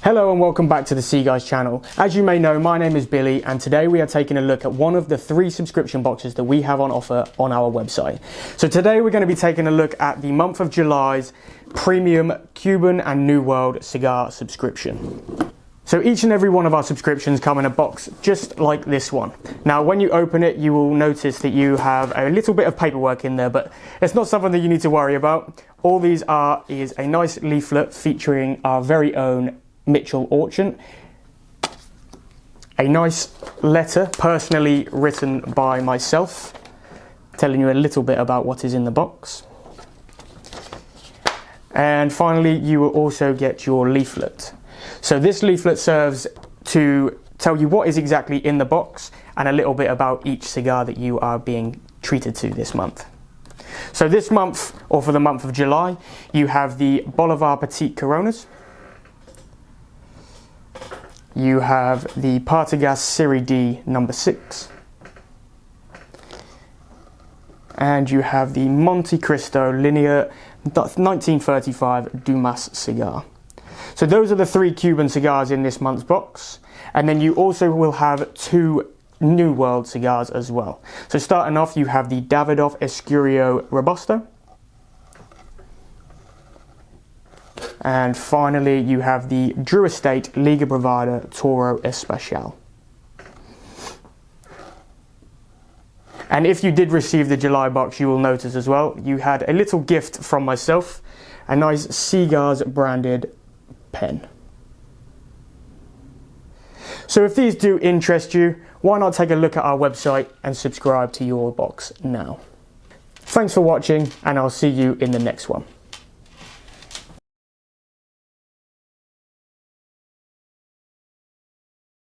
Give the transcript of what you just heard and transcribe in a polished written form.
Hello and welcome back to the C.Gars channel. As you may know, my name is Billy and today we are taking a look at one of the 3 subscription boxes that we have on offer on our website. So today we're going to be taking a look at the month of July's premium Cuban and New World cigar subscription. So each and every one of our subscriptions come in a box just like this one. Now when you open it, you will notice that you have a little bit of paperwork in there, but it's not something that you need to worry about. All these are is a nice leaflet featuring our very own Mitchell Orchard, a nice letter personally written by myself telling you a little bit about what is in the box, and finally you will also get your leaflet. So this leaflet serves to tell you what is exactly in the box and a little bit about each cigar that you are being treated to this month. So this month, or for the month of July, you have the Bolivar Petite Coronas. You have the Cuban Serie D number 6. And you have the Monte Cristo Linear 1935 Dumas cigar. So those are the 3 Cuban cigars in this month's box. And then you also will have 2 New World cigars as well. So starting off, you have the Davidoff Escurio Robusto. And finally, you have the Drew Estate Liga Privada Toro Especial. And if you did receive the July box, you will notice as well, you had a little gift from myself, a nice C.Gars branded pen. So if these do interest you, why not take a look at our website and subscribe to your box now. Thanks for watching, and I'll see you in the next one.